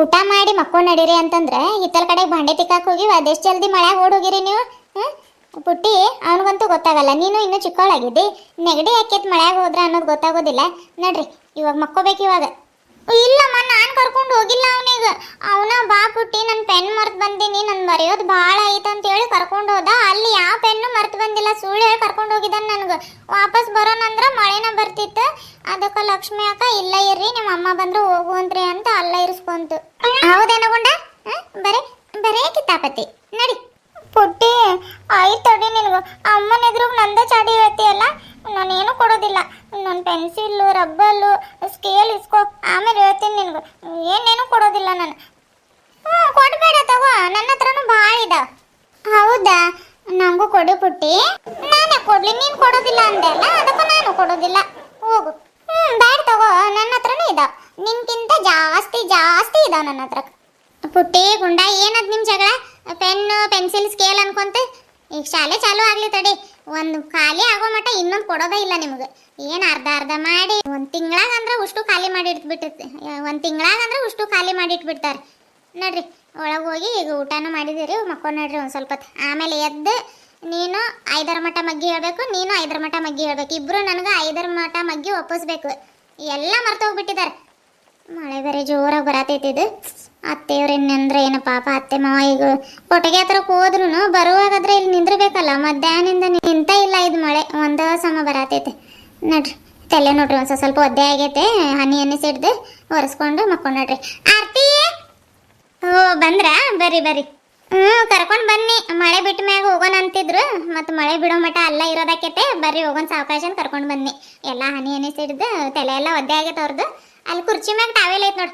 ಊಟ ಮಾಡಿ ಮಕ್ಕೊಂಡ್ ನಡೀರಿ ಅಂತಂದ್ರೆ ಹಿತ್ತಲ ಕಡೆ ಭಾಂಡೆ ತಿಕ್ಕಾಕ್ ಹೋಗಿವಿ, ಅದೆಷ್ಟು ಜಲ್ದಿ ಮಳ್ಯಾಗ ಓಡ್ ಹೋಗಿರಿ ನೀವು. ಪುಟ್ಟಿ ಅವನಿಗಂತೂ ಗೊತ್ತಾಗಲ್ಲ, ನೀನು ಇನ್ನೂ ಚಿಕ್ಕವಳಾಗಿದ್ದಿ. ನೆಗಡಿ ಯಾಕೆತ್ ಮಳ್ಯಾಗ ಹೋದ್ರ ಅನ್ನೋದು ಗೊತ್ತಾಗೋದಿಲ್ಲ. ನಡ್ರಿ ಇವಾಗ ಮಕ್ಕೋಬೇಕು ಇವಾಗ. ಇಲ್ಲಮ್ಮ ನಾನು ಕರ್ಕೊಂಡು ಹೋಗಿಲ್ಲ ಅವನಿಗೆ. ಅವನ ಬಾ ಪುಟ್ಟಿ ನನ್ನ ಪೆನ್ ಮರ್ತು ಬಂದೀನಿ, ನನ್ನ ಬರೆಯೋದು ಭಾಳ ಐತೆ ಅಂತೇಳಿ ಕರ್ಕೊಂಡು ಹೋದ. ಅಲ್ಲಿ ಯಾವ ಪೆನ್ನು ಮರ್ತು ಬಂದಿಲ್ಲ, ಸುಳ್ಳು ಹೇಳಿ ಕರ್ಕೊಂಡು ಹೋಗಿದ್ದಾನೆ. ನನಗೆ ವಾಪಸ್ ಬರೋಣಂದ್ರೆ ಮಳೆನ ಬರ್ತಿತ್ತು. ಅದಕ್ಕೆ ಲಕ್ಷ್ಮಿ ಅಕ್ಕ ಇಲ್ಲ ಇರ್ರಿ ನಿಮ್ಮ ಅಮ್ಮ ಬಂದ್ರೆ ಹೋಗುವಂತ್ರಿ ಅಂತ ಅಲ್ಲ ಇರಿಸ್ಕೊಂತು. ಹೌದೇನಗೊಂಡ ಬರೇ ಬರೇ ಕಿತಾಪತಿ ನಡಿ. ಪುಟ್ಟಿ ಆಯ್ತು ತಡಿ, ನಿನಗೆ ಅಮ್ಮನ ಎದುರು ನಂದ ಚಾಡಿ ಹೇಳ್ತೀಯಲ್ಲ, ನಾನೇನು ಕೊಡೋದಿಲ್ಲ. ನನ್ನ ಪೆನ್ಸಿಲ್ಲು ರಬ್ಬಲ್ಲು ಸ್ಕೇಲ್ ಇಸ್ಕೋ, ಆಮೇಲೆ ಹೇಳ್ತೀನಿ ನಿನಗೆ. ಏನೇನು ಕೊಡೋದಿಲ್ಲ ನಾನು. ಕೊಡಬೇಡ ತಗೋ, ನನ್ನ ಹತ್ರನೂ ಭಾಳ ಇದಾವ. ಹೌದಾ, ನನಗೂ ಕೊಡು ಪುಟ್ಟಿ. ನಾನೇ ಕೊಡ್ಲಿ, ನೀನು ಕೊಡೋದಿಲ್ಲ ಅಂದೆ ಅಲ್ಲ, ಅದಕ್ಕೆ ನಾನು ಕೊಡೋದಿಲ್ಲ. ಹೋಗು. ಬ್ಯಾಡ ತಗೋ, ನನ್ನ ಹತ್ರನೂ ಇದಾವ. ನಿನ್ಗಿಂತ ಜಾಸ್ತಿ ಜಾಸ್ತಿ ಇದಾವ ನನ್ನ ಹತ್ರ. ಪುಟ್ಟಿ ಗುಂಡ ಏನದು ನಿಮ್ಮ ಜಗಳ? ಪೆನ್ನು ಪೆನ್ಸಿಲ್ ಸ್ಕೇಲ್ ಅನ್ಕೊಂತ ಈಗ ಶಾಲೆ ಚಾಲು ಆಗ್ಲಿ ತಡಿ. ಒಂದು ಖಾಲಿ ಆಗೋ ಮಟ್ಟ ಇನ್ನೊಂದು ಕೊಡೋದೇ ಇಲ್ಲ ನಿಮ್ಗೆ. ಏನು ಅರ್ಧ ಅರ್ಧ ಮಾಡಿ ಒಂದು ತಿಂಗಳಾಗ ಅಂದ್ರೆ ಉಷ್ಟು ಖಾಲಿ ಮಾಡಿ ಇಟ್ಬಿಟ್ಟಿರ್ತಿ. ಒಂದು ತಿಂಗಳಾಗ ಅಂದ್ರೆ ಉಷ್ಟು ಖಾಲಿ ಮಾಡಿ ಇಟ್ಬಿಡ್ತಾರೆ. ನೋಡ್ರಿ ಒಳಗೆ ಹೋಗಿ ಈಗ ಊಟನೂ ಮಾಡಿದಿರಿ, ಮಕ್ಕೊಂಡು ನೋಡ್ರಿ ಒಂದು ಸ್ವಲ್ಪ ಹೊತ್ತು. ಆಮೇಲೆ ಎದ್ದು ನೀನು 5ರ ಮಟ್ಟ ಮಗ್ಗಿ ಹೇಳ್ಬೇಕು, ನೀನು 5ರ ಮಟ್ಟ ಮಗ್ಗಿ ಹೇಳ್ಬೇಕು. ಇಬ್ಬರು ನನಗೆ 5ರ ಮಟ್ಟ ಮಗ್ಗಿ ಒಪ್ಪಿಸ್ಬೇಕು. ಎಲ್ಲ ಮರ್ತು ಹೋಗ್ಬಿಟ್ಟಿದ್ದಾರೆ. ಮಳೆ ಬೇರೆ ಜೋರಾಗಿ ಬರತೈತಿದ್ದು. ಅತ್ತೆಯವ್ರು ಇನ್ನಂದ್ರೆ ಏನು ಪಾಪ, ಅತ್ತೆ ಮಾವ ಈಗ ಕೊಟ್ಟಿಗೆ ಹತ್ರಕ್ಕೆ ಹೋದ್ರು ಬರುವಾಗಾದ್ರೆ ಇಲ್ಲಿ ನಿಂದಿರ್ಬೇಕಲ್ಲ. ಮಧ್ಯಾಹ್ನದಿಂದ ನಿಂತ ಇಲ್ಲ ಇದು ಮಳೆ, ಒಂದೇ ಸಮ ಬರತೈತೆ. ನೋಡ್ರಿ ತಲೆ ನೋಡ್ರಿ ಒಂದು ಸ್ವಲ್ಪ ಒದ್ದೆ ಆಗೈತೆ, ಹನಿ ಸಿಡ್ದು ಒರೆಸ್ಕೊಂಡು ಮಕ್ಕೊಂಡು ನೋಡ್ರಿ. ಆರ್ತಿ ಓ ಬಂದ್ರಾ? ಬರ್ರಿ ಬರ್ರಿ. ಕರ್ಕೊಂಡು ಬನ್ನಿ. ಮಳೆ ಬಿಟ್ಟ ಮ್ಯಾಗ ಹೋಗೋಣ ಅಂತಿದ್ರು, ಮತ್ತು ಮಳೆ ಬಿಡೋ ಮಟ್ಟ ಅಲ್ಲ ಇರೋದಕ್ಕೈತೆ. ಬರ್ರಿ ಹೋಗೋಣ ಸಾವಕಾಶ ಅಂತ ಕರ್ಕೊಂಡು ಬನ್ನಿ. ಎಲ್ಲ ಹನಿ ಸಿಡ್ದು ತಲೆ ಎಲ್ಲ ಒದ್ದೆ ಆಗೈತೆ ಅವ್ರದ್ದು. ಅಲ್ಲಿ ಕುರ್ಚಿ ಮ್ಯಾಗ ಟಾವೆಲ್ ಐತೆ ನೋಡಿ,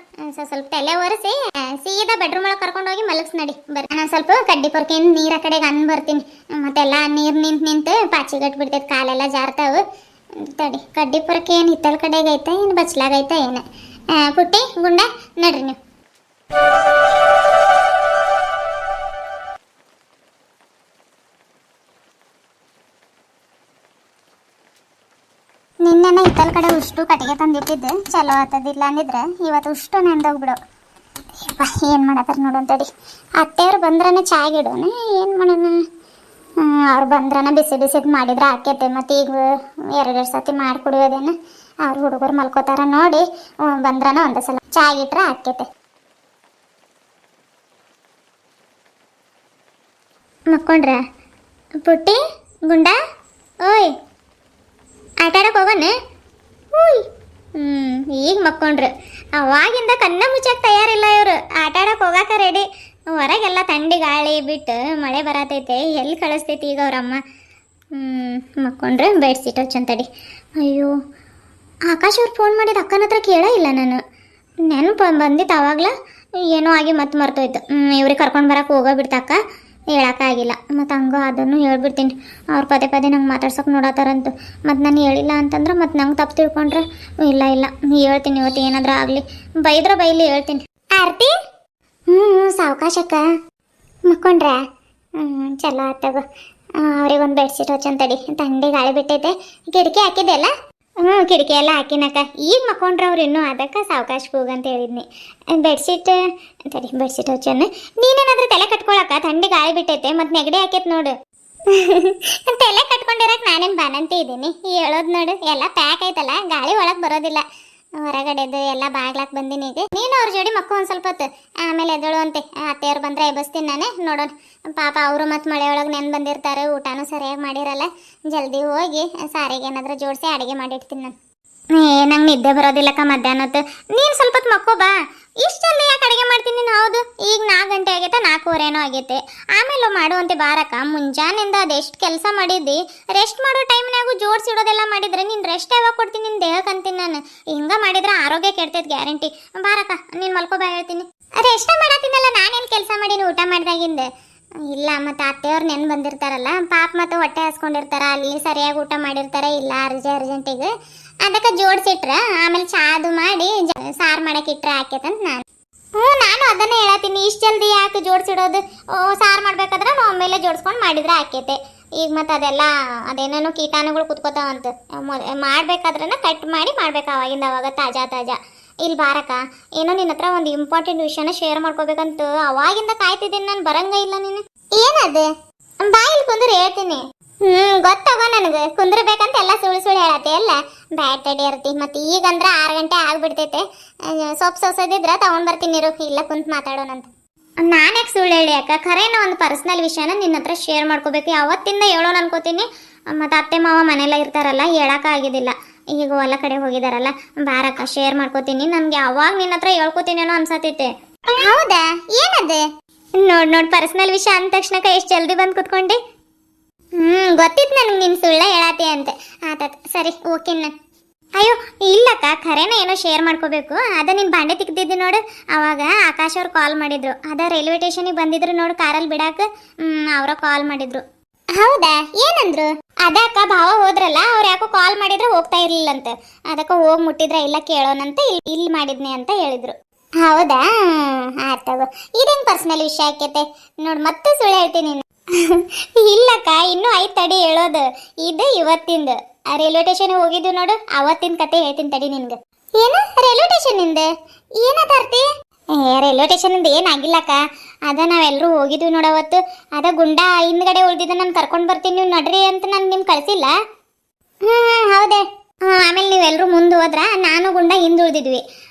ಸ್ವಲ್ಪ ತಲೆ ಒರೆಸಿ ಸೀದಾ ಬೆಡ್ರೂಮ್ ಒಳಗೆ ಕರ್ಕೊಂಡು ಹೋಗಿ ಮಲಗಿಸ್ ನಡಿ. ಬರ್ರಿ ನಾನು ಸ್ವಲ್ಪ ಕಡ್ಡಿ ಪೊರ್ಕೆಯಿಂದ ನೀರು ಆ ಕಡೆಗೆ ಅನ್ ಬರ್ತೀನಿ. ಮತ್ತೆಲ್ಲ ನೀರು ನಿಂತು ಪಾಚಿ ಗಟ್ಬಿಡ್ತೈತೆ, ಕಾಲೆಲ್ಲ ಜಾರ್ತಾವೆ. ತಡಿ, ಕಡ್ಡಿ ಪೊರ್ಕೆ ಏನು ಹಿತ್ತಲ ಕಡೆಗೆ ಐತೆ ಏನು ಬಚ್ಲಾಗೈತೆ ಏನು? ಪುಟ್ಟಿ ಗುಂಡ ನಡ್ರಿ ನೀವು. ನಿನ್ನೆ ಹಿತ್ತಲ ಕಡೆ ಉಷ್ಟು ಕಟ್ಟಿಗೆ ತಂದಿಟ್ಟಿದ್ದು ಚಲೋ ಆತದಿಲ್ಲ ಅಂದಿದ್ರೆ ಇವತ್ತು ಉಷ್ಟು ನೆಂದೋಗ್ಬಿಡು. ಏನು ಮಾಡತ್ತಾರ ನೋಡೋಂತಡಿ. ಅತ್ತೆಯವ್ರು ಬಂದ್ರನ ಚಾಗಿಡೋಣ, ಏನು ಮಾಡೋಣ? ಅವ್ರು ಬಂದ್ರನ ಬಿಸಿ ಬಿಸಿದು ಮಾಡಿದ್ರೆ ಆಕೈತೆ. ಮತ್ತು ಈಗ 2 ಸತಿ ಮಾಡಿ ಕುಡಿಯೋದೇನು, ಅವ್ರು ಹುಡುಗರು ಮಲ್ಕೋತಾರ ನೋಡಿ ಬಂದ್ರನ ಒಂದು ಸಲ ಚಾಗಿಟ್ರೆ ಆಕೈತೆ. ಮಕ್ಕೊಂಡ್ರ ಪುಟ್ಟಿ ಗುಂಡ? ಓಯ್ ಆಟಾಡಕ್ಕೆ ಹೋಗೋಣ? ಹೂಯ್ ಈಗ ಮಕ್ಕೊಂಡ್ರು. ಅವಾಗಿಂದ ಕಣ್ಣ ಮುಚ್ಚಕ್ಕೆ ತಯಾರಿಲ್ಲ ಇವರು. ಆಟಾಡಕ್ಕೆ ಹೋಗಾಕ ರೆಡಿ. ಹೊರಗೆಲ್ಲ ಥಂಡಿ ಗಾಳಿ ಬಿಟ್ಟು ಮಳೆ ಬರತೈತೆ, ಎಲ್ಲಿ ಕಳಿಸ್ತೈತಿ ಈಗ ಅವ್ರಮ್ಮ. ಮಕ್ಕೊಂಡ್ರೆ ಬೆಡ್ಶೀಟ್ ಹಚ್ಚಂತಡಿ. ಅಯ್ಯೋ ಆಕಾಶ್ ಅವ್ರು ಫೋನ್ ಮಾಡಿದ ಅಕ್ಕನ ಹತ್ರ ಕೇಳೇ ಇಲ್ಲ ನಾನು. ನೆನಪು ಬಂದಿತ್ತು ಆವಾಗಲ, ಏನೋ ಆಗಿ ಮತ್ತೆ ಮರ್ತೋಯ್ತು. ಇವ್ರಿಗೆ ಕರ್ಕೊಂಡು ಬರಕ್ಕೆ ಹೋಗೋ ಬಿಡ್ತಕ್ಕ, ಹೇಳೋಕ್ಕಾಗಿಲ್ಲ. ಮತ್ತು ಹಂಗೆ ಅದನ್ನು ಹೇಳ್ಬಿಡ್ತೀನಿ. ಅವ್ರು ಪದೇ ಪದೇ ನಂಗೆ ಮಾತಾಡ್ಸೋಕೆ ನೋಡತ್ತಾರಂತು. ಮತ್ತು ನಾನು ಹೇಳಿಲ್ಲ ಅಂತಂದ್ರೆ ಮತ್ತು ನಂಗೆ ತಪ್ಪು ತಿಳ್ಕೊಂಡ್ರೆ ಇಲ್ಲ ಹೇಳ್ತೀನಿ. ಇವತ್ತು ಏನಾದರೂ ಆಗಲಿ, ಬೈದ್ರೆ ಬೈಲಿ ಹೇಳ್ತೀನಿ. ಆರ್ತಿ ಸಾವಕಾಶಕ್ಕ ಮಕ್ಕೊಂಡ್ರ? ಚಲೋ ಆತಗೋ. ಅವ್ರಿಗೊಂದು ಬೆಡ್ಶೀಟ್ ಹಚ್ಚಂತಡಿ, ಥಂಡಿ ಗಾಳಿ ಬಿಟ್ಟೈತೆ. ಕಿಟಕಿ ಹಾಕಿದೆ ಅಲ್ಲ? ಕಿಟಕಿ ಎಲ್ಲ ಹಾಕಿನಕ್ಕ. ಈಗ ಮಕ್ಕೊಂಡ್ರೆ ಅವ್ರು ಇನ್ನೂ ಅದಕ್ಕೆ ಸಾವಕಾಶಕ್ಕೆ ಹೋಗಂತ ಹೇಳಿದ್ನಿ. ಬೆಡ್ಶೀಟ್ ತಡಿ, ಬೆಡ್ಶೀಟ್ ಹಚ್ಚೋಣ. ನೀನೇನಾದ್ರೂ ತಲೆ ಕಟ್ಕೊಳಕ್ಕ? ಥಂಡಿ ಗಾಳಿ ಬಿಟ್ಟೈತೆ ಮತ್ತು ನೆಗಡಿ ಹಾಕೈತೆ ನೋಡು. ತಲೆ ಕಟ್ಕೊಂಡಿರಕ್ಕೆ ನಾನೇನು ಬಾನಂತೆ ಇದ್ದೀನಿ ಹೇಳೋದು ನೋಡು. ಎಲ್ಲ ಪ್ಯಾಕ್ ಐತಲ್ಲ, ಗಾಳಿ ಒಳಗೆ ಬರೋದಿಲ್ಲ. ಹೊರಗಡೆದು ಎಲ್ಲ ಬಾಗ್ಲಾಕ್ ಬಂದೀನಿ. ಈಗ ನೀನು ಅವ್ರ ಜೋಡಿ ಮಕ್ಕಳು ಒಂದು ಸ್ವಲ್ಪ ಹೊತ್ತು, ಆಮೇಲೆ ಎದಳು ಅಂತೆ. ಅತ್ತೆಯವ್ರು ಬಂದರೆ ಎಬ್ಬಸ್ತೀನಿ ನಾನೇ. ನೋಡೋಣ ಪಾಪ ಅವರು ಮತ್ತು ಮಳೆ ಒಳಗೆ ನೆನ್ ಬಂದಿರ್ತಾರೆ, ಊಟನೂ ಸರಿಯಾಗಿ ಮಾಡಿರಲ್ಲ. ಜಲ್ದಿ ಹೋಗಿ ಸಾರಿಗೆ ಏನಾದರೂ ಜೋಡಿಸಿ ಅಡುಗೆ ಮಾಡಿಡ್ತೀನಿ ನಾನು. ನಂಗೆ ನಿದ್ದೆ ಬರೋದಿಲ್ಲಕ್ಕ ಮಧ್ಯಾಹ್ನ ಹೊತ್ತು. ನೀನು ಸ್ವಲ್ಪ ಹೊತ್ತು ಮಕ್ಕೋ ಬಾ. ಇಷ್ಟು ಜಲ್ದಿ ಯಾಕೆ ಅಡುಗೆ ಮಾಡ್ತೀನಿ? ಹೌದು, ಈಗ 4 ಗಂಟೆ ಆಗೈತೆ, 4:15 ಆಗೈತೆ. ಆಮೇಲೆ ಮಾಡುವಂತೆ ಬಾರಕ್ಕ. ಮುಂಜಾನೆಯಿಂದ ಅದೆಷ್ಟು ಕೆಲಸ ಮಾಡಿದ್ದಿ. ರೆಸ್ಟ್ ಮಾಡೋ ಟೈಮ್ನಾಗೂ ಜೋಡಿಸಿಡೋದೆಲ್ಲ ಮಾಡಿದ್ರೆ ನೀನು ರೆಸ್ಟ್ ಯಾವಾಗ ಕೊಡ್ತೀನಿ ನಿನ್ನ ದೇಹಕ್ಕೆ ಅಂತೀನಿ ನಾನು. ಹಿಂಗೆ ಮಾಡಿದ್ರೆ ಆರೋಗ್ಯ ಕೆಡ್ತೈತೆ ಗ್ಯಾರಂಟಿ. ಬಾರಕ್ಕ, ನೀನು ಮಲ್ಕೋ ಬಾ ಹೇಳ್ತೀನಿ. ರೆಸ್ಟ್ ಮಾಡತ್ತೀನಲ್ಲ, ನಾನೇನು ಕೆಲಸ ಮಾಡೀನಿ ಊಟ ಮಾಡಿದಾಗಿಂದ? ಇಲ್ಲ, ಮತ್ತು ಅತ್ತೆಯವ್ರು ನೆನ್ ಬಂದಿರ್ತಾರಲ್ಲ ಪಾಪ, ಮತ್ತು ಹೊಟ್ಟೆ ಹಾಸ್ಕೊಂಡಿರ್ತಾರ, ಅಲ್ಲಿ ಸರಿಯಾಗಿ ಊಟ ಮಾಡಿರ್ತಾರೆ ಇಲ್ಲ ಅರ್ಜೆಂಟಿಗೆ. ಅದಕ್ಕೆ ಜೋಡಿಸಿಟ್ರೆ ಆಮೇಲೆ ಚಾದು ಮಾಡಿ ಸಾರು ಮಾಡಕ್ಕೆ ಇಟ್ರೆ ಆಕೈತಂತ ನಾನು. ನಾನು ಅದನ್ನೇ ಹೇಳತ್ತೀನಿ. ಇಷ್ಟು ಜಲ್ದಿ ಯಾಕೆ ಜೋಡಿಸಿಡೋದು? ಸಾರು ಮಾಡ್ಬೇಕಾದ್ರೆ ನಾವು ಆಮೇಲೆ ಜೋಡಿಸ್ಕೊಂಡು ಮಾಡಿದ್ರೆ ಆಕೈತೆ. ಈಗ ಮತ್ತು ಅದೆಲ್ಲ ಅದೇನೇನೋ ಕೀಟಾಣುಗಳು ಕುತ್ಕೋತಾವಂತ. ಮಾಡ್ಬೇಕಾದ್ರೆ ಕಟ್ ಮಾಡಿ ಮಾಡ್ಬೇಕು, ಅವಾಗಿಂದ ಅವಾಗ ತಾಜಾ ತಾಜಾ. ಇಲ್ಲಿ ಬಾರಕ್ಕ, ಏನೋ ನಿನ್ನ ಹತ್ರ ಒಂದು ಇಂಪಾರ್ಟೆಂಟ್ ವಿಷಯನ ಶೇರ್ ಮಾಡ್ಕೋಬೇಕಂತ ಅವಾಗಿಂದ ಕಾಯ್ತಿದ್ದೀನಿ ನಾನು. ಬರಂಗ ಇಲ್ಲ ನೀನು. ಏನದು? ಬಾಯಿಲ್ ಕುಂದ್ರ ಹೇಳ್ತೀನಿ. ಗೊತ್ತಾಗ ನನಗೆ. ಕುಂದ್ರಬೇಕಂತ ಎಲ್ಲ ಸುಳ್ಳು ಸುಳ್ಳು ಹೇಳತ್ತೆ ಎಲ್ಲ. ಬ್ಯಾಟ್ ತಡಿ ಇರ್ತಿ ಮತ್ತೆ. ಈಗಂದ್ರೆ 6 ಗಂಟೆ ಆಗ್ಬಿಡ್ತೈತೆ. ಸೊಪ್ಪು ಸೊಸದಿದ್ರೆ ತಗೊಂಡ್ ಬರ್ತೀನಿ ಇರು, ಇಲ್ಲ ಕುಂತ್ ಮಾತಾಡೋಣಂತ. ನಾನ್ಯಾಕೆ ಸುಳ್ಳು ಹೇಳಿ ಅಕ್ಕ? ಖರೇನ ಒಂದು ಪರ್ಸನಲ್ ವಿಷಯನ ನಿನ್ನ ಹತ್ರ ಶೇರ್ ಮಾಡ್ಕೋಬೇಕು. ಯಾವತ್ತಿಂದ ಹೇಳೋಣ ಅನ್ಕೋತೀನಿ. ಮತ್ತು ಅತ್ತೆ ಮಾವ ಮನೆಯಲ್ಲ ಇರ್ತಾರಲ್ಲ, ಹೇಳೋಕ್ಕಾಗಿದ್ದಿಲ್ಲ. ಈಗ ಹೊಲ ಕಡೆ ಹೋಗಿದಾರಲ್ಲ. ಬಾರಕ್ಕ ಶೇರ್ ಮಾಡ್ಕೋತೀನಿ. ನನ್ಗೆ ಯಾವಾಗ ನಿನ್ನ ಹತ್ರ ಹೇಳ್ಕೋತೀನೇನೋ ಅನ್ಸತೈತೆ. ಹೌದಾ? ಏನದು? ನೋಡ್ ಪರ್ಸನಲ್ ವಿಷಯ ಅಂದ ತಕ್ಷಣಕ್ಕ ಎಷ್ಟು ಜಲ್ದಿ ಬಂದು ಕುತ್ಕೊಂಡೆ. ಗೊತ್ತಿತ್ತು ನನಗೆ ನೀನು ಸುಳ್ಳ ಹೇಳಾತಿ ಅಂತ. ಆತ ಸರಿ, ಓಕೆನ. ಅಯ್ಯೋ ಇಲ್ಲಕ್ಕ, ಖರೇನ ಏನೋ ಶೇರ್ ಮಾಡ್ಕೋಬೇಕು. ಅದ ನೀನು ಬಾಂಡೆ ತಿಕ್ತಿದ್ದಿ ನೋಡು. ಅವಾಗ ಆಕಾಶ್ ಅವ್ರು ಕಾಲ್ ಮಾಡಿದ್ರು. ಅದ ರೈಲ್ವೆ ಸ್ಟೇಷನಿಗೆ ಬಂದಿದ್ರು ನೋಡು ಕಾರಲ್ಲಿ ಬಿಡಾಕ. ಅವರ ಕಾಲ್ ಮಾಡಿದ್ರು. ಹೌದಾ? ಏನಂದ್ರು? ಅದಕ್ಕ ಭಾವ ಹೋದ್ರಲ್ಲ, ಅವ್ರು ಯಾಕೋ ಕಾಲ್ ಮಾಡಿದ್ರೆ ಹೋಗ್ತಾ ಇರ್ಲಿಲ್ಲಂತೆ. ಅದಕ್ಕೆ ಹೋಗಿ ಮುಟ್ಟಿದ್ರ ಇಲ್ಲ ಕೇಳೋಣಂತ ಇಲ್ಲಿ ಮಾಡಿದ್ನಿ ಅಂತ ಹೇಳಿದ್ರು. ಹೌದಾ? ಆತಗೋ. ಇದೇನು ಪರ್ಸನಲ್ ವಿಷಯ ಆಕೈತೆ ನೋಡು. ಮತ್ತೆ ಸುಳ್ಳು ಹೇಳ್ತೀನಿ. ಇಲ್ಲಕ್ಕ, ಇನ್ನೂ ಐದು ತಡಿ ಹೇಳೋದು. ಇದು ಇವತ್ತಿಂದ ರೈಲ್ವೆ ಸ್ಟೇಷನ್ ಹೋಗಿದ್ವಿ ನೋಡು, ಅವತ್ತಿನ ಕತೆ ಹೇಳ್ತೀನಿ ತಡಿ ನಿನ್ಗೆ. ಏನು ರೈಲ್ವೆ ಸ್ಟೇಷನಿಂದ? ಏನತಾರ್ತಿ? ರೈಲ್ವೆ ಸ್ಟೇಷನಿಂದ ಏನಾಗಿಲ್ಲಕ್ಕ. ಅದ ನಾವೆಲ್ಲರೂ ಹೋಗಿದ್ವಿ ನೋಡವತ್ತು. ಅದ ಗುಂಡ ಹಿಂದ್ಗಡೆ ಉಳ್ದಿದ್ದ. ನಾನು ಕರ್ಕೊಂಡು ಬರ್ತೀನಿ, ನೀವು ನಡ್ರಿ ಅಂತ ನಾನು ನಿಮ್ಗೆ ಕಳಿಸಿಲ್ಲ. ಹೌದೇ. ಆಮೇಲೆ ನೀವೆಲ್ಲರೂ ಮುಂದೆ ಹೋದ್ರ, ನಾನು ಗುಂಡ ಹಿಂದೆ ಉಳ್ದಿದ್ವಿ.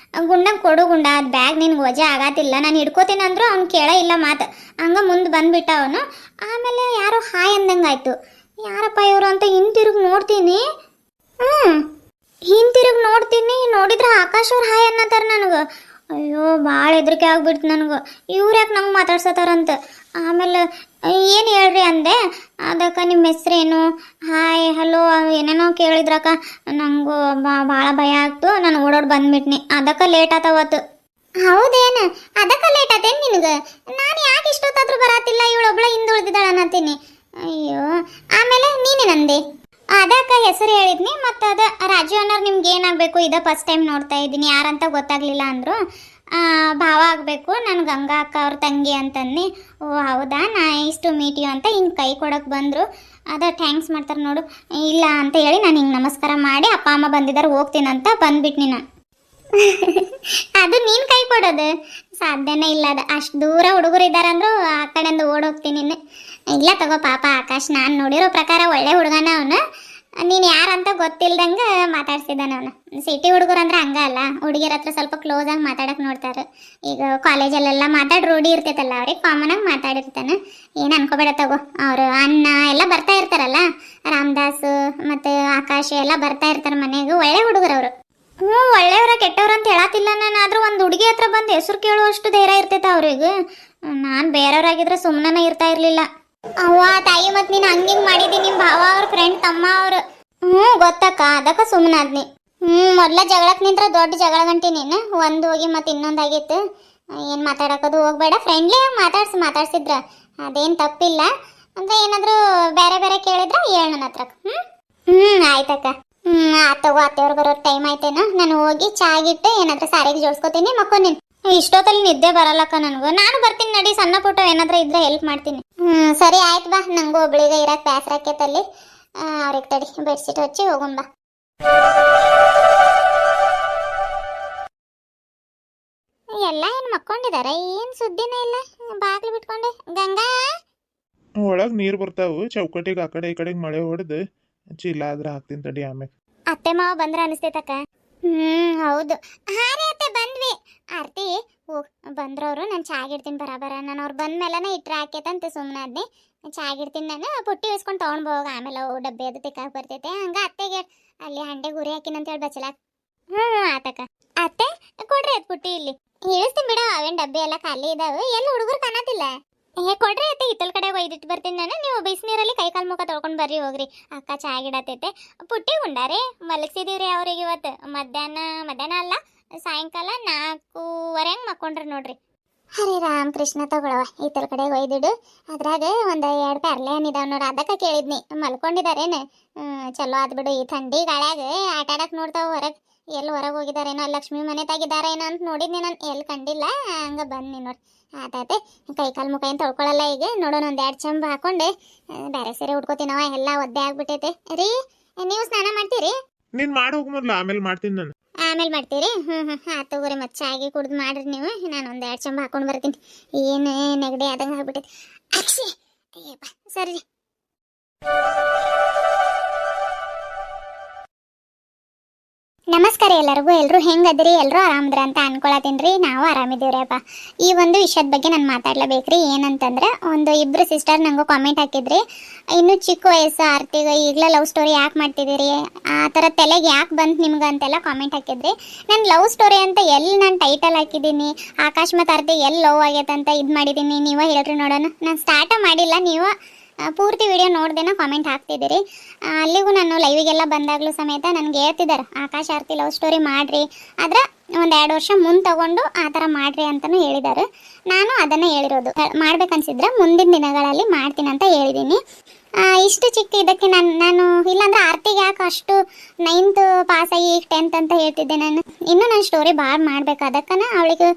ಗುಂಡಂಗೆ ಕೊಡು ಗುಂಡ, ಅದು ಬ್ಯಾಗ್ ನಿನ್ಗೆ ವಜೆ ಆಗತ್ತಿಲ್ಲ, ನಾನು ಹಿಡ್ಕೋತೀನಿ ಅಂದ್ರು ಅವ್ನು ಕೇಳ ಇಲ್ಲ ಮಾತು. ಹಂಗೆ ಮುಂದೆ ಬಂದ್ಬಿಟ್ಟ ಅವನು. ಆಮೇಲೆ ಯಾರೋ ಹಾಯ್ ಅಂದಂಗಾಯ್ತು. ಯಾರಪ್ಪ ಇವರು ಅಂತ ಹಿಂತಿರುಗಿ ನೋಡ್ತೀನಿ. ಹಿಂತಿರುಗಿ ನೋಡ್ತೀನಿ, ನೋಡಿದ್ರೆ ಆಕಾಶ್ ಅವ್ರು ಹಾಯ್ ಅನ್ನತ್ತಾರ ನನಗೆ. ಅಯ್ಯೋ ಭಾಳ ಹೆದರಿಕೆ ಆಗ್ಬಿಡ್ತು ನನಗೆ. ಇವ್ರು ಯಾಕೆ ನಂಗೆ ಮಾತಾಡ್ಸತ್ತಾರಂತ. ಆಮೇಲೆ ಏನು ಹೇಳ್ರಿ ಅಂದೆ. ಅದಕ್ಕೆ ನಿಮ್ಮ ಹೆಸ್ರೇನು, ಹಾಯ್ ಹಲೋ ಏನೇನೋ ಕೇಳಿದ್ರಕ್ಕ. ನಂಗೂ ಭಾಳ ಭಯ ಆಗ್ತು. ನಾನು ಓಡೋಡಿ ಬಂದ್ಬಿಟ್ನಿ. ಅದಕ್ಕೆ ಲೇಟ್ ಆತವತ್ತು. ಹೌದೇನು? ಅದಕ್ಕೆ ಲೇಟ್ ಆತೇನು ನಿನಗೆ? ನಾನು ಯಾಕೆ ಇಷ್ಟೊತ್ತಾದ್ರೂ ಬರತ್ತಿಲ್ಲ, ಇವಳೊಬ್ಳ ಹಿಂದೆ ಉಳಿದಿದ್ದಾಳ ಅನ್ನತ್ತೀನಿ. ಅಯ್ಯೋ ಆಮೇಲೆ ನೀನೇನಂದೆ? ಅದಕ್ಕ ಹೆಸರು ಹೇಳಿದ್ನಿ. ಮತ್ತು ಅದ ರಾಜು ಅನ್ನೋರು ನಿಮ್ಗೆ ಏನಾಗಬೇಕು, ಇದ ಫಸ್ಟ್ ಟೈಮ್ ನೋಡ್ತಾ ಇದ್ದೀನಿ, ಯಾರಂತ ಗೊತ್ತಾಗ್ಲಿಲ್ಲ ಅಂದರು. ಭಾವ ಆಗಬೇಕು, ನಾನು ಗಂಗಾ ಅಕ್ಕ ಅವ್ರ ತಂಗಿ ಅಂತಂದು. ಓ ಹೌದಾ, ನೈಸ್ ಟು ಮೀಟ್ ಯು ಅಂತ ಹಿಂಗೆ ಕೈ ಕೊಡೋಕೆ ಬಂದರು. ಅದ ಥ್ಯಾಂಕ್ಸ್ ಮಾಡ್ತಾರೆ ನೋಡು. ಇಲ್ಲ ಅಂತ ಹೇಳಿ ನಾನು ಹಿಂಗೆ ನಮಸ್ಕಾರ ಮಾಡಿ ಅಪ್ಪ ಅಮ್ಮ ಬಂದಿದ್ದಾರೆ ಹೋಗ್ತೀನಂತ ಬಂದ್ಬಿಟ್ನಿ ನಾನು. ಅದು ನೀನು ಕೈ ಕೊಡೋದು ಸಾಧ್ಯನೇ ಇಲ್ಲ. ಅದು ಅಷ್ಟು ದೂರ ಹುಡುಗರು ಇದ್ದಾರೆ ಅಂದ್ರು ಆ ಕಡೆಯಿಂದ ಓಡೋಗ್ತೀನಿ. ಇಲ್ಲ ತಗೋ ಪಾಪ ಆಕಾಶ್, ನಾನು ನೋಡಿರೋ ಪ್ರಕಾರ ಒಳ್ಳೆ ಹುಡುಗನ ಅವನು. ನೀನು ಯಾರಂತ ಗೊತ್ತಿಲ್ದಂಗೆ ಮಾತಾಡ್ಸಿದ್ದಾನೆ ಅವನು. ಸಿಟಿ ಹುಡುಗರು ಅಂದ್ರೆ ಹಂಗ ಅಲ್ಲ, ಹುಡುಗಿರ ಹತ್ರ ಸ್ವಲ್ಪ ಕ್ಲೋಸ್ ಆಗಿ ಮಾತಾಡಕ್ಕೆ ನೋಡ್ತಾರೆ. ಈಗ ಕಾಲೇಜಲ್ಲೆಲ್ಲ ಮಾತಾಡಿ ರೂಢಿ ಇರ್ತೈತಲ್ಲ, ಅವ್ರಿಗೆ ಕಾಮನ್ ಆಗಿ ಮಾತಾಡಿರ್ತಾನೆ. ಏನು ಅನ್ಕೋಬೇಡ ತಗೋ. ಅವರು ಅಣ್ಣ ಎಲ್ಲ ಬರ್ತಾ ಇರ್ತಾರಲ್ಲ, ರಾಮದಾಸ್ ಮತ್ತು ಆಕಾಶ್ ಎಲ್ಲ ಬರ್ತಾ ಇರ್ತಾರೆ ಮನೆಗೆ. ಒಳ್ಳೆ ಹುಡುಗರು ಅವರು. ಒಳ್ಳೆಯವರ ಕೆಟ್ಟವ್ರ ಅಂತ ಹೇಳತ್ತಿಲ್ಲ ನಾನು. ಆದ್ರೂ ಒಂದು ಹುಡುಗಿ ಹತ್ರ ಬಂದು ಹೆಸರು ಕೇಳುವಷ್ಟು ಧೈರ್ಯ ಇರ್ತೈತೆ ಅವ್ರಿಗೆ. ನಾನು ಬೇರೆಯವ್ರಾಗಿದ್ರೆ ಸುಮ್ಮನೆ ಇರ್ತಾ ಇರಲಿಲ್ಲ. ಅವ್ವ ತಾಯಿ, ಮತ್ತು ನೀನು ಹಂಗಿಂಗೆ ಮಾಡಿದ್ದೀನಿ. ನಿಮ್ಮ ಭಾವ ಅವ್ರ ಫ್ರೆಂಡ್ ತಮ್ಮ ಅವರು. ಗೊತ್ತಕ್ಕ, ಅದಕ್ಕೆ ಸುಮ್ಮನಾದ್ನಿ. ಮೊದಲ ಜಗಳಕ್ಕೆ ನಿಂತ್ರೆ ದೊಡ್ಡ ಜಗಳ ಗಂಟೆ ನೀನು. ಒಂದು ಹೋಗಿ ಮತ್ತು ಇನ್ನೊಂದು ಆಗಿತ್ತು. ಏನು ಮಾತಾಡೋದು ಹೋಗ್ಬೇಡ. ಫ್ರೆಂಡ್ಲಿ ಆಗಿ ಮಾತಾಡ್ಸಿದ್ರ ಅದೇನು ತಪ್ಪಿಲ್ಲ. ಅಂದರೆ ಏನಾದರೂ ಬೇರೆ ಬೇರೆ ಕೇಳಿದ್ರೆ ಹೇಳು ನನ್ನ ಹತ್ರ. ಆಯ್ತಕ್ಕ. ಆತಗೋ, ಅತ್ತೆಯವ್ರು ಬರೋ ಟೈಮ್ ಆಯ್ತೇನೋ. ನಾನು ಹೋಗಿ ಚಾಗಿಟ್ಟು ಏನಾದರೂ ಸಾರಿಗೆ ಜೋಡಿಸ್ಕೋತೀನಿ, ಮಕ್ಕೊಂದಿನಿ. ಇಷ್ಟೊತ್ತಲ್ಲಿ ನಿದ್ದೆ ಬರಲ್ಲಕ್ಕ ನನಗೂ. ನಾನು ಬರ್ತೀನಿ ನಡಿ, ಸಣ್ಣ ಪುಟ್ಟ ಏನಾದರೂ ಇದ್ರೆ ಹೆಲ್ಪ್ ಮಾಡ್ತೀನಿ. ಸರಿ ಆಯ್ತು ಬಾ. ನಂಗೂ ಒಬ್ಳಿಗೆ ಇರಕ್ಕೆ ಬೇಸರ ಆಕೈತಲ್ಲಿ. ಅವ್ರಿಗೆ ತಡಿ ಬೆಡ್ಶೀಟ್ ಹಚ್ಚಿ ಹೋಗೋಣ ಬಾ. ಎಲ್ಲ ಏನು ಮಕ್ಕೊಂಡಿದ್ದಾರೆ, ಏನು ಸುದ್ದಿನೇ ಇಲ್ಲ. ಬಾಗ್ಲು ಬಿಟ್ಕೊಂಡೆ. ಗಂಗಾ, ಒಳಗೆ ನೀರು ಬರ್ತಾವು ಚೌಕಟ್ಟಿಗೆ. ಆ ಕಡೆ ಈ ಕಡೆಗೆ ಮಳೆ ಹೊಡೆದು ಚೀಲ ಆದ್ರೆ ಹಾಕ್ತೀನಿ ತಡಿ ಆಮೇಲೆ. ಅತ್ತೆ ಮಾವ ಬಂದ್ರೆ ಅನಿಸ್ತೈತಕ್ಕ. ಹೌದು. ಹಾಂ ರೀ ಅತ್ತೆ, ಬಂದ್ವಿ. ಆರ್ತಿ ಹೋಗ್ ಬಂದ್ರವ್ರು. ನಾನು ಚಾಗಿಡ್ತೀನಿ ಬರಾಬರ. ನಾನು ಅವ್ರು ಬಂದ ಮೇಲೆನೇ ಇಟ್ರೆ ಹಾಕೈತಂತೆ ಸುಮ್ಮನೆ ಅದ್ನಿ. ಚಾಗಿಡ್ತೀನಿ ನಾನು. ಪುಟ್ಟಿ ಇಸ್ಕೊಂಡು ತೊಗೊಂಡು ಹೋಗ. ಆಮೇಲೆ ಅವು ಡಬ್ಬೆ ಅದು ತಿಕ್ಕಾಕ್ ಬರ್ತೈತೆ. ಹಂಗೆ ಅತ್ತೆಗೆ ಅಲ್ಲಿ ಹಂಡೆ ಗುರಿ ಹಾಕಿನಂತ ಹೇಳಿ ಬಚ್ಚಲಾಕ. ಆತಕ್ಕ. ಅತ್ತೆ ಕೊಡ್ರಿ ಅದು ಪುಟ್ಟಿ ಇಲ್ಲಿ ಇಳಿಸ್ತೀನಿ ಬಿಡ. ಅವೇನು ಡಬ್ಬೆ ಎಲ್ಲ ಖಾಲಿ ಇದಾವೆ. ಎಲ್ಲಿ ಹುಡುಗರು ಕಾಣತಿಲ್ಲ. ಕೊಡ್ರಿ ಅತ್ತೆ, ಹಿತ್ತಲ ಕಡೆಗೆ ಒಯ್ದಿಟ್ಟು ಬರ್ತೀನಿ ನಾನು. ನೀವು ಬಿಸಿನೀರಲ್ಲಿ ಕೈ ಕಾಲು ಮುಖ ತೊಳ್ಕೊಂಡು ಬರ್ರಿ ಹೋಗ್ರಿ. ಅಕ್ಕ ಚಾಗಿಡತೈತೆ. ಪುಟ್ಟಿ ಉಂಡಾರಿ ಮಲಗಿಸಿದೀವ್ರಿ ಅವ್ರಿಗೆ ಇವತ್ತು. ಮಧ್ಯಾಹ್ನ ಅಲ್ಲ, ಸಾಯಂಕಾಲ 4:15 ಹಂಗೆ ಮಕ್ಕೊಂಡ್ರಿ ನೋಡ್ರಿ. ಹರೇ ರಾಮ್ ಕೃಷ್ಣ, ತಗೊಳವ ಹಿತ್ತಲ ಕಡೆಗೆ ಒಯ್ದಿಡು. ಅದ್ರಾಗ ಒಂದು 2 ಪರ್ಲೆ ಹಣ್ಣಿದಾವೆ ನೋಡು. ಅದಕ್ಕೆ ಕೇಳಿದ್ನಿ, ಮಲ್ಕೊಂಡಿದ್ದಾರೇನು? ಚಲೋ ಆದ್ಬಿಡು. ಈ ಥಂಡಿ ಗಾಳ್ಯಾಗ ಆಟ ಆಡಕ್ಕೆ ನೋಡ್ತಾವೆ ಹೊರಗೆ. ಎಲ್ಲಿ ಹೊರಗೆ ಹೋಗಿದ್ದಾರೇನೋ, ಲಕ್ಷ್ಮಿ ಮನೆ ತಾಗಿದ್ದಾರೇನೋ ಅಂತ ನೋಡಿದ್ನಿ ನಾನು. ಎಲ್ಲಿ ಕಂಡಿಲ್ಲ. ಹಂಗೆ ಬಂದ್ನಿ ನೋಡಿ. ಆತಾತೆ. ಕೈ ಕಾಲು ಮುಖ ಏನು ತೊಳ್ಕೊಳ್ಳಲ್ಲ ಈಗ. ನೋಡೋಣ ಒಂದು 2 ಚಂಬ ಹಾಕೊಂಡು ಬೇರೆ ಸೀರೆ ಉಟ್ಕೋತೀನವ. ಎಲ್ಲ ಒದ್ದೆ ಆಗ್ಬಿಟ್ಟೈತೆ ರೀ. ನೀವು ಸ್ನಾನ ಮಾಡ್ತೀರಿ? ನೀನು ಮಾಡಿ ಹೋಗು ಮೊದಲು, ಆಮೇಲೆ ಮಾಡ್ತೀನಿ ನಾನು. ಆಮೇಲೆ ಮಾಡ್ತೀರಿ ಆತು ತಗೋರಿ ಮತ್ತೆ ಚಾಗಿ ಕುಡ್ದು ಮಾಡ್ರಿ ನೀವು ನಾನು ಒಂದು 2 ಚಂಬ ಹಾಕೊಂಡು ಬರ್ತೀನಿ ಏನು ನೆಗಡಿ ಆದಂಗೆ ಆಗ್ಬಿಟ್ಟೈತಿ ಅಕ್ಷಿ ಅಯ್ಯಪ್ಪ ಸರಿ ನಮಸ್ಕಾರ ಎಲ್ಲರಿಗೂ ಎಲ್ಲರೂ ಹೆಂಗದ್ರಿ ಎಲ್ಲರೂ ಆರಾಮದ್ರ ಅಂತ ಅನ್ಕೊಳತೀನಿ ನಾವು ಆರಾಮಿದ್ದೀವ್ರಿ ಅಪ್ಪ ಈ ಒಂದು ವಿಷಯದ ಬಗ್ಗೆ ನಾನು ಮಾತಾಡ್ಲೇಬೇಕ್ರಿ ಏನಂತಂದ್ರೆ ಒಂದು ಇಬ್ಬರು ಸಿಸ್ಟರ್ ನಂಗೂ ಕಾಮೆಂಟ್ ಹಾಕಿದ್ರಿ ಇನ್ನು ಚಿಕ್ಕ ವಯಸ್ಸು ಆರ್ತಿಗ ಈಗಲೇ ಲವ್ ಸ್ಟೋರಿ ಯಾಕೆ ಮಾಡ್ತಿದ್ದೀರಿ ಆ ಥರ ತಲೆಗೆ ಯಾಕೆ ಬಂತು ನಿಮ್ಗೆ ಅಂತೆಲ್ಲ ಕಾಮೆಂಟ್ ಹಾಕಿದ್ರಿ ನಾನು ಲವ್ ಸ್ಟೋರಿ ಅಂತ ಎಲ್ಲಿ ನಾನು ಟೈಟಲ್ ಹಾಕಿದ್ದೀನಿ ಆಕಾಶ್ ಮತ್ತು ಆರ್ತಿ ಎಲ್ಲಿ ಲವ್ ಆಗೈತೆ ಅಂತ ಇದು ಮಾಡಿದ್ದೀನಿ ನೀವೇ ಹೇಳ್ರಿ ನೋಡೋಣ ನಾನು ಸ್ಟಾರ್ಟ ಮಾಡಿಲ್ಲ ನೀವು ಪೂರ್ತಿ ವಿಡಿಯೋ ನೋಡ್ದೇನ ಕಾಮೆಂಟ್ ಹಾಕ್ತಿದ್ದೀರಿ ಅಲ್ಲಿಗೂ ನಾನು ಲೈವಿಗೆಲ್ಲ ಬಂದಾಗಲೂ ಸಮೇತ ನನಗೆ ಹೇಳ್ತಿದ್ದಾರೆ ಆಕಾಶ್ ಆರ್ತಿ ಲವ್ ಸ್ಟೋರಿ ಮಾಡಿರಿ ಆದ್ರೆ ಒಂದು 2 ವರ್ಷ ಮುಂದೆ ತಗೊಂಡು ಆ ಥರ ಮಾಡಿರಿ ಅಂತಲೂ ಹೇಳಿದ್ದಾರೆ ನಾನು ಅದನ್ನು ಹೇಳಿರೋದು ಮಾಡ್ಬೇಕನ್ಸಿದ್ರೆ ಮುಂದಿನ ದಿನಗಳಲ್ಲಿ ಮಾಡ್ತೀನಿ ಅಂತ ಹೇಳಿದ್ದೀನಿ ಇಷ್ಟು ಚಿಕ್ಕ ಇದಕ್ಕೆ ನಾನು ಇಲ್ಲಾಂದ್ರೆ ಆರ್ತಿಗೆ ಯಾಕೆ ಅಷ್ಟು 9th ಪಾಸ್ ಆಗಿ ಈಗ 10th ಅಂತ ಹೇಳ್ತಿದ್ದೆ ನಾನು ಇನ್ನೂ ನಾನು ಸ್ಟೋರಿ ಭಾಳ ಮಾಡ್ಬೇಕು ಅದಕ್ಕನ ಅವಳಿಗೆ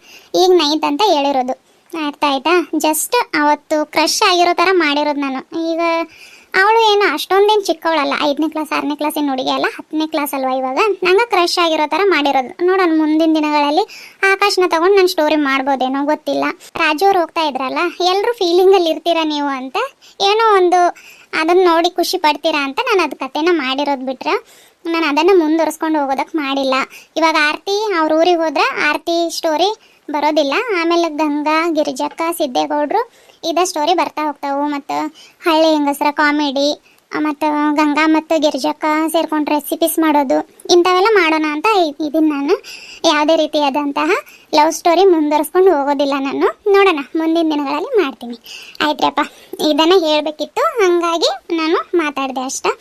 ಈಗ 9th ಅಂತ ಹೇಳಿರೋದು ಅರ್ಥ ಆಯ್ತಾ ಜಸ್ಟ್ ಅವತ್ತು ಕ್ರಶ್ ಆಗಿರೋ ಥರ ಮಾಡಿರೋದು ನಾನು ಈಗ ಅವಳು ಏನು ಅಷ್ಟೊಂದೇನು ಚಿಕ್ಕವಳಲ್ಲ 5ನೇ ಕ್ಲಾಸ್ 6ನೇ ಕ್ಲಾಸಿನ ಹುಡುಗಿ ಅಲ್ಲ 10ನೇ ಕ್ಲಾಸ್ ಅಲ್ವಾ ಇವಾಗ ನಂಗೆ ಕ್ರಶ್ ಆಗಿರೋ ಥರ ಮಾಡಿರೋದು ನೋಡೋಣ ಮುಂದಿನ ದಿನಗಳಲ್ಲಿ ಆಕಾಶನ ತಗೊಂಡು ನಾನು ಸ್ಟೋರಿ ಮಾಡ್ಬೋದೇನೋ ಗೊತ್ತಿಲ್ಲ ರಾಜು ಅವ್ರು ಹೋಗ್ತಾ ಇದ್ರಲ್ಲ ಎಲ್ಲರೂ ಫೀಲಿಂಗಲ್ಲಿ ಇರ್ತೀರಾ ನೀವು ಅಂತ ಏನೋ ಒಂದು ಅದನ್ನು ನೋಡಿ ಖುಷಿ ಪಡ್ತೀರಾ ಅಂತ ನಾನು ಅದು ಕಥೆನ ಮಾಡಿರೋದು ಬಿಟ್ರೆ ನಾನು ಅದನ್ನು ಮುಂದುವರ್ಸ್ಕೊಂಡು ಹೋಗೋದಕ್ಕೆ ಮಾಡಿಲ್ಲ ಇವಾಗ ಆರ್ತಿ ಅವ್ರ ಊರಿಗೆ ಹೋದ್ರೆ ಆರ್ತಿ ಸ್ಟೋರಿ ಬರೋದಿಲ್ಲ ಆಮೇಲೆ ಗಂಗಾ ಗಿರಿಜಕ್ಕ ಸಿದ್ದೇಗೌಡರು ಇದೇ ಸ್ಟೋರಿ ಬರ್ತಾ ಹೋಗ್ತಾವು ಮತ್ತು ಹಳ್ಳಿ ಹೆಂಗಸರ ಕಾಮಿಡಿ ಮತ್ತು ಗಂಗಾ ಮತ್ತು ಗಿರಿಜಕ್ಕ ಸೇರ್ಕೊಂಡು ರೆಸಿಪೀಸ್ ಮಾಡೋದು ಇಂಥವೆಲ್ಲ ಮಾಡೋಣ ಅಂತ ಇದೀನಿ ನಾನು ಯಾವುದೇ ರೀತಿಯಾದಂತಹ ಲವ್ ಸ್ಟೋರಿ ಮುಂದುವರ್ಸ್ಕೊಂಡು ಹೋಗೋದಿಲ್ಲ ನಾನು ನೋಡೋಣ ಮುಂದಿನ ದಿನಗಳಲ್ಲಿ ಮಾಡ್ತೀನಿ ಆಯ್ತ್ರಪ್ಪ ಇದನ್ನು ಹೇಳಬೇಕಿತ್ತು ಹಾಗಾಗಿ ನಾನು ಮಾತಾಡಿದೆ ಅಷ್ಟೇ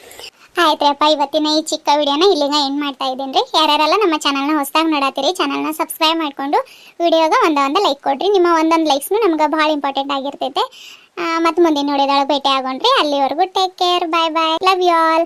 ಆಯ್ತ್ರಪ್ಪ ಇವತ್ತಿನ ಈ ಚಿಕ್ಕ ವಿಡಿಯೋನ ಇಲ್ಲಿಗ ಎಂಡ್ ಮಾಡ್ತಾ ಇದ್ದೀನಿ ರೀ ಯಾರ್ಯಾರೆಲ್ಲ ನಮ್ಮ ಚಾನಲ್ನ ಹೊಸದಾಗಿ ನೋಡತ್ತೀರಿ ಚಾನಲ್ನ ಸಬ್ಸ್ಕ್ರೈಬ್ ಮಾಡಿಕೊಂಡು ವಿಡಿಯೋಗೆ ಒಂದು ಲೈಕ್ ಕೊಡ್ರಿ ನಿಮ್ಮ ಒಂದೊಂದು ಲೈಕ್ಸ್ನು ನಮ್ಗೆ ಭಾಳ ಇಂಪಾರ್ಟೆಂಟ್ ಆಗಿರ್ತೈತೆ ಮತ್ತು ಮುಂದಿನ ವಿಡಿಯೋದೊಳಗೆ ಭೇಟಿ ಆಗೋಣ್ರಿ ಅಲ್ಲಿವರೆಗೂ take care bye bye love you all